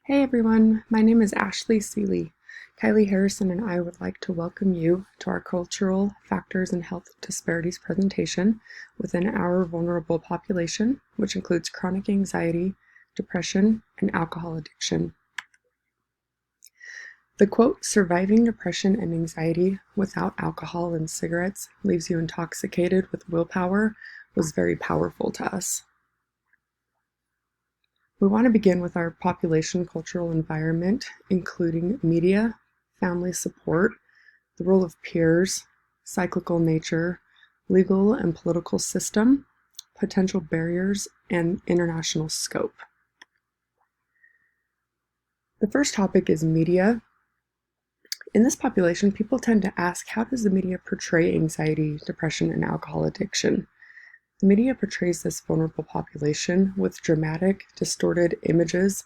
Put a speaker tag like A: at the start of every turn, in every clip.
A: Hey everyone, my name is Ashley Seeley. Kylie Harrison and I would like to welcome you to our Cultural Factors in Health Disparities presentation within our vulnerable population, which includes chronic anxiety, depression, and alcohol addiction. The quote, "Surviving depression and anxiety without alcohol and cigarettes leaves you intoxicated with willpower," was very powerful to us. We want to begin with our population cultural environment, including media, family support, the role of peers, cyclical nature, legal and political system, potential barriers, and international scope. The first topic is media. In this population, people tend to ask, how does the media portray anxiety, depression, and alcohol addiction? The media portrays this vulnerable population with dramatic, distorted images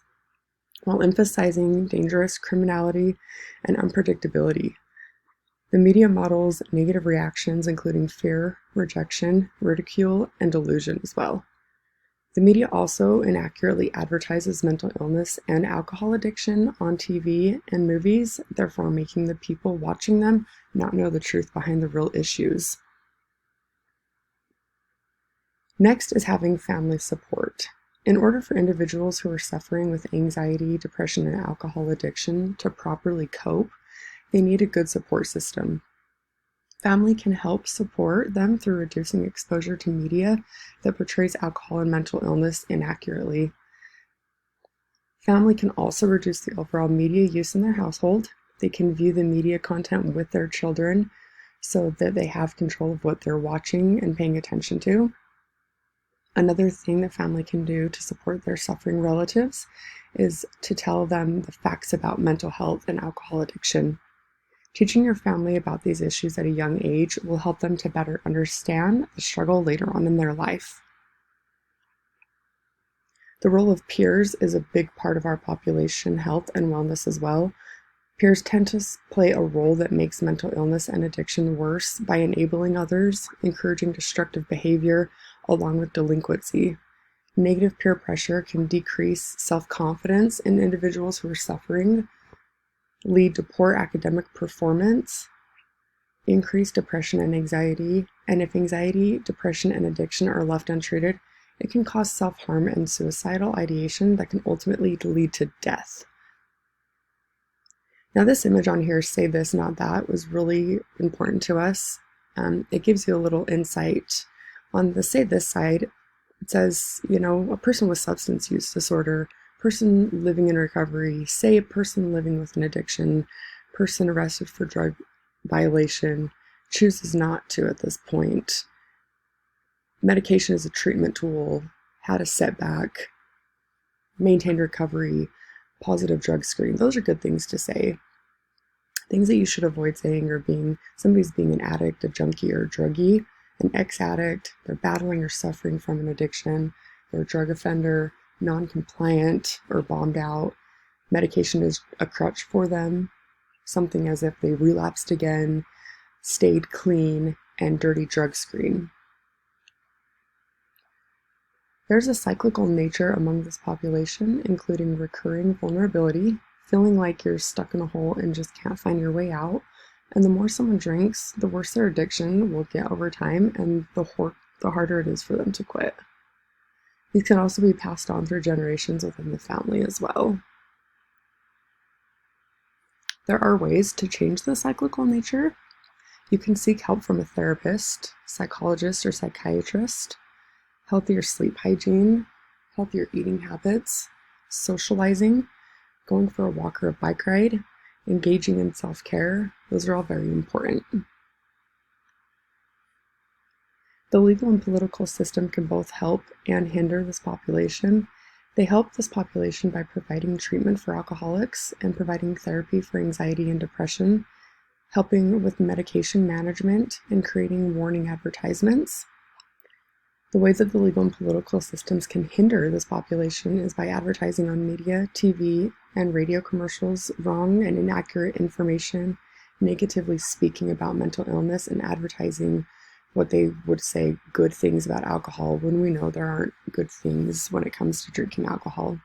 A: while emphasizing dangerous criminality and unpredictability. The media models negative reactions, including fear, rejection, ridicule, and delusion as well. The media also inaccurately advertises mental illness and alcohol addiction on TV and movies, therefore making the people watching them not know the truth behind the real issues. Next is having family support. In order for individuals who are suffering with anxiety, depression, and alcohol addiction to properly cope, they need a good support system. Family can help support them through reducing exposure to media that portrays alcohol and mental illness inaccurately. Family can also reduce the overall media use in their household. They can view the media content with their children so that they have control of what they're watching and paying attention to. Another thing that family can do to support their suffering relatives is to tell them the facts about mental health and alcohol addiction. Teaching your family about these issues at a young age will help them to better understand the struggle later on in their life. The role of peers is a big part of our population health and wellness as well. Peers tend to play a role that makes mental illness and addiction worse by enabling others, encouraging destructive behavior, along with delinquency. Negative peer pressure can decrease self-confidence in individuals who are suffering, lead to poor academic performance, increase depression and anxiety, and if anxiety, depression, and addiction are left untreated, it can cause self-harm and suicidal ideation that can ultimately lead to death. Now this image on here, "Say This, Not That," was really important to us. It gives you a little insight. On the "Say This" side, it says, a person with substance use disorder, person living in recovery, say a person living with an addiction, person arrested for drug violation, chooses not to at this point. Medication is a treatment tool, had a setback, maintained recovery, positive drug screen. Those are good things to say. Things that you should avoid saying are somebody's being an addict, a junkie, or a druggie, an ex-addict, they're battling or suffering from an addiction, they're a drug offender, non-compliant or bombed out, medication is a crutch for them, something as if they relapsed again, stayed clean, and dirty drug screen. There's a cyclical nature among this population, including recurring vulnerability, feeling like you're stuck in a hole and just can't find your way out. And the more someone drinks, the worse their addiction will get over time, and the harder it is for them to quit. These can also be passed on through generations within the family as well. There are ways to change the cyclical nature. You can seek help from a therapist, psychologist, or psychiatrist, healthier sleep hygiene, healthier eating habits, socializing, going for a walk or a bike ride, engaging in self-care. Those are all very important. The legal and political system can both help and hinder this population. They help this population by providing treatment for alcoholics and providing therapy for anxiety and depression, helping with medication management, and creating warning advertisements. The way that the legal and political systems can hinder this population is by advertising on media, TV, and radio commercials wrong and inaccurate information, negatively speaking about mental illness, and advertising what they would say good things about alcohol when we know there aren't good things when it comes to drinking alcohol.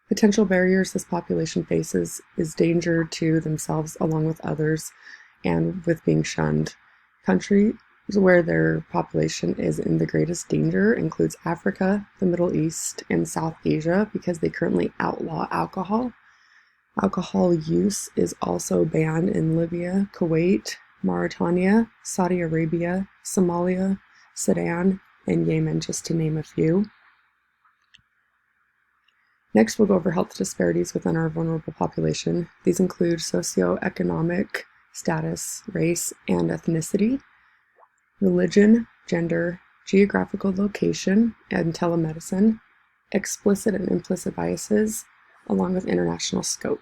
A: Potential barriers this population faces is danger to themselves along with others and with being shunned. Countries where their population is in the greatest danger includes Africa, the Middle East, and South Asia because they currently outlaw alcohol. Alcohol use is also banned in Libya, Kuwait, Mauritania, Saudi Arabia, Somalia, Sudan, and Yemen, just to name a few. Next, we'll go over health disparities within our vulnerable population. These include socioeconomic status, race, and ethnicity, religion, gender, geographical location, and telemedicine, explicit and implicit biases, along with international scope.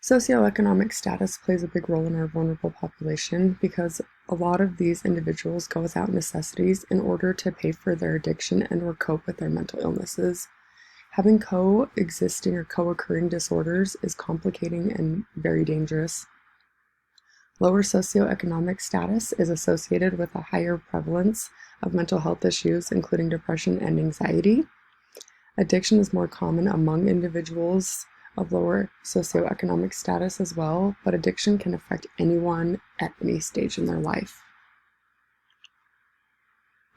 A: Socioeconomic status plays a big role in our vulnerable population because a lot of these individuals go without necessities in order to pay for their addiction and or cope with their mental illnesses. Having coexisting or co-occurring disorders is complicating and very dangerous. Lower socioeconomic status is associated with a higher prevalence of mental health issues, including depression and anxiety. Addiction is more common among individuals of lower socioeconomic status as well, but addiction can affect anyone at any stage in their life.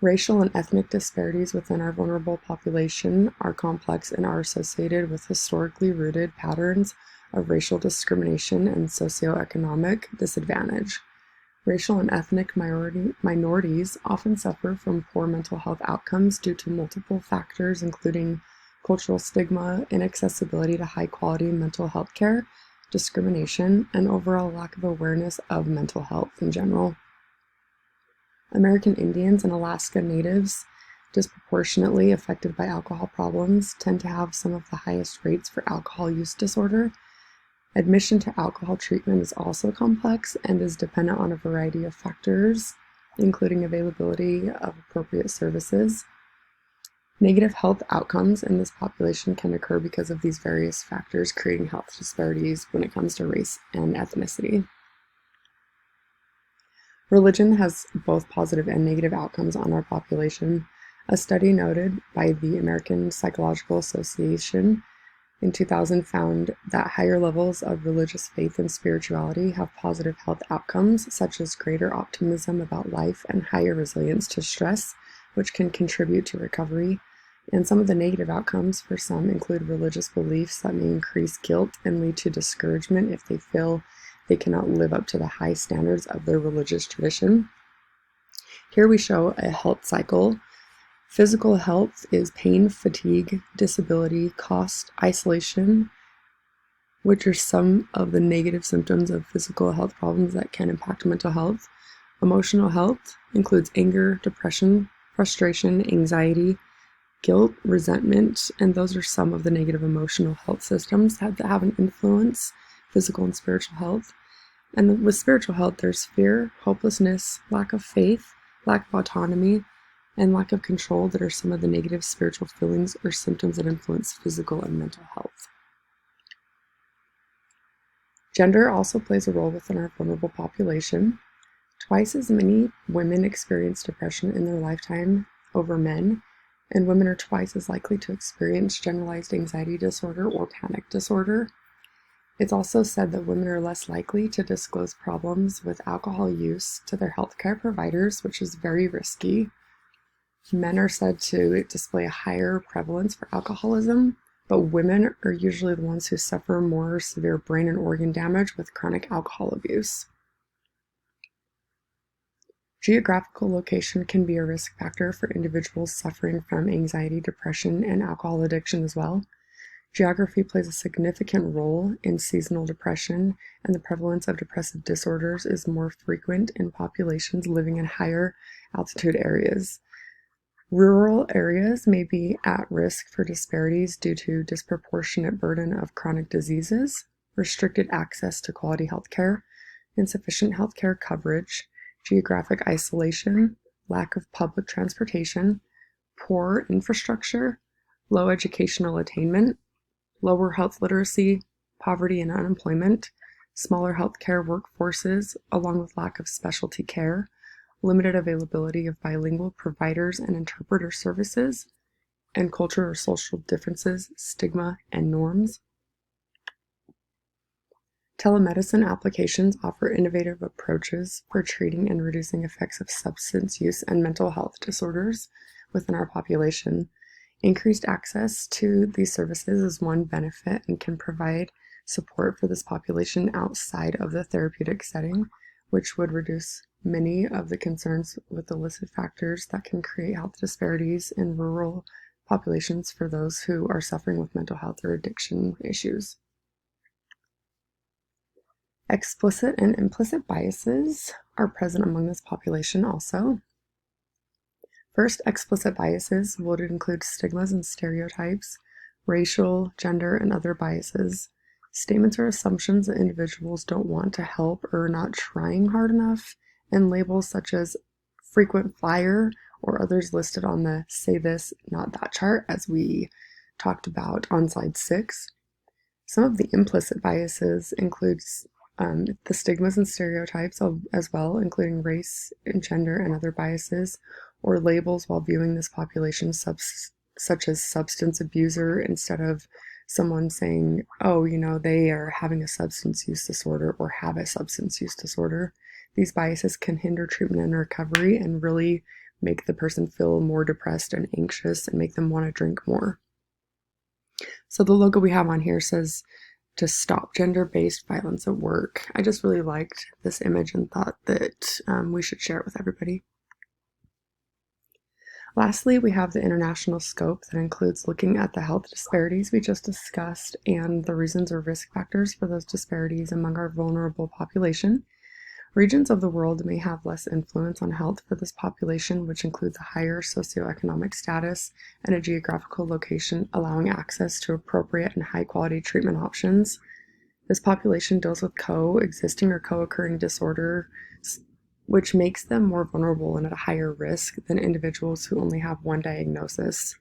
A: Racial and ethnic disparities within our vulnerable population are complex and are associated with historically rooted patterns of racial discrimination and socioeconomic disadvantage. Racial and ethnic minorities often suffer from poor mental health outcomes due to multiple factors, including cultural stigma, inaccessibility to high-quality mental health care, discrimination, and overall lack of awareness of mental health in general. American Indians and Alaska Natives, disproportionately affected by alcohol problems, tend to have some of the highest rates for alcohol use disorder. Admission to alcohol treatment is also complex and is dependent on a variety of factors, including availability of appropriate services. Negative health outcomes in this population can occur because of these various factors, creating health disparities when it comes to race and ethnicity. Religion has both positive and negative outcomes on our population. A study noted by the American Psychological Association in 2000 found that higher levels of religious faith and spirituality have positive health outcomes, such as greater optimism about life and higher resilience to stress, which can contribute to recovery. And some of the negative outcomes for some include religious beliefs that may increase guilt and lead to discouragement if they feel they cannot live up to the high standards of their religious tradition. Here we show a health cycle. Physical health is pain, fatigue, disability, cost, isolation, which are some of the negative symptoms of physical health problems that can impact mental health. Emotional health includes anger, depression, frustration, anxiety, guilt, resentment, and those are some of the negative emotional health systems that have an influence, physical and spiritual health. And with spiritual health, there's fear, hopelessness, lack of faith, lack of autonomy, and lack of control that are some of the negative spiritual feelings or symptoms that influence physical and mental health. Gender also plays a role within our vulnerable population. Twice as many women experience depression in their lifetime over men, and women are twice as likely to experience generalized anxiety disorder or panic disorder. It's also said that women are less likely to disclose problems with alcohol use to their healthcare providers, which is very risky. Men are said to display a higher prevalence for alcoholism, but women are usually the ones who suffer more severe brain and organ damage with chronic alcohol abuse. Geographical location can be a risk factor for individuals suffering from anxiety, depression, and alcohol addiction as well. Geography plays a significant role in seasonal depression, and the prevalence of depressive disorders is more frequent in populations living in higher altitude areas. Rural areas may be at risk for disparities due to disproportionate burden of chronic diseases, restricted access to quality healthcare, insufficient healthcare coverage, geographic isolation, lack of public transportation, poor infrastructure, low educational attainment, lower health literacy, poverty and unemployment, smaller healthcare workforces, along with lack of specialty care, limited availability of bilingual providers and interpreter services, and cultural or social differences, stigma, and norms. Telemedicine applications offer innovative approaches for treating and reducing effects of substance use and mental health disorders within our population. Increased access to these services is one benefit and can provide support for this population outside of the therapeutic setting, which would reduce many of the concerns with illicit factors that can create health disparities in rural populations for those who are suffering with mental health or addiction issues. Explicit and implicit biases are present among this population also. First, explicit biases would include stigmas and stereotypes, racial, gender, and other biases. Statements or assumptions that individuals don't want to help or are not trying hard enough, and labels such as frequent flyer or others listed on the say this, not that chart, as we talked about on slide 6. Some of the implicit biases includes the stigmas and stereotypes as well, including race and gender and other biases, or labels while viewing this population such as substance abuser instead of someone saying, oh, they are having a substance use disorder or have a substance use disorder. These biases can hinder treatment and recovery and really make the person feel more depressed and anxious and make them want to drink more. So the logo we have on here says to stop gender-based violence at work. I just really liked this image and thought that we should share it with everybody. Lastly, we have the international scope that includes looking at the health disparities we just discussed and the reasons or risk factors for those disparities among our vulnerable population. Regions of the world may have less influence on health for this population, which includes a higher socioeconomic status and a geographical location allowing access to appropriate and high-quality treatment options. This population deals with coexisting or co-occurring disorders, which makes them more vulnerable and at a higher risk than individuals who only have one diagnosis.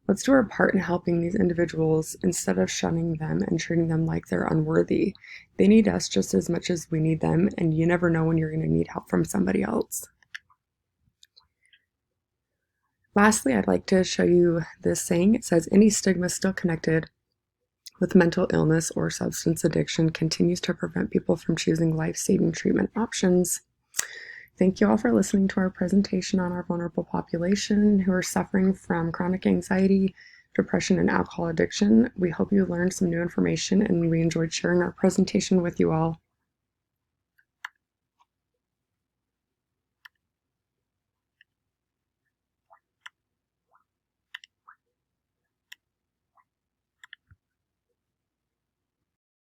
A: Let's do our part in helping these individuals instead of shunning them and treating them like they're unworthy. They need us just as much as we need them, and you never know when you're going to need help from somebody else. Lastly, I'd like to show you this saying. It says, any stigma still connected with mental illness or substance addiction continues to prevent people from choosing life-saving treatment options. Thank you all for listening to our presentation on our vulnerable population who are suffering from chronic anxiety, depression, and alcohol addiction. We hope you learned some new information and we enjoyed sharing our presentation with you all.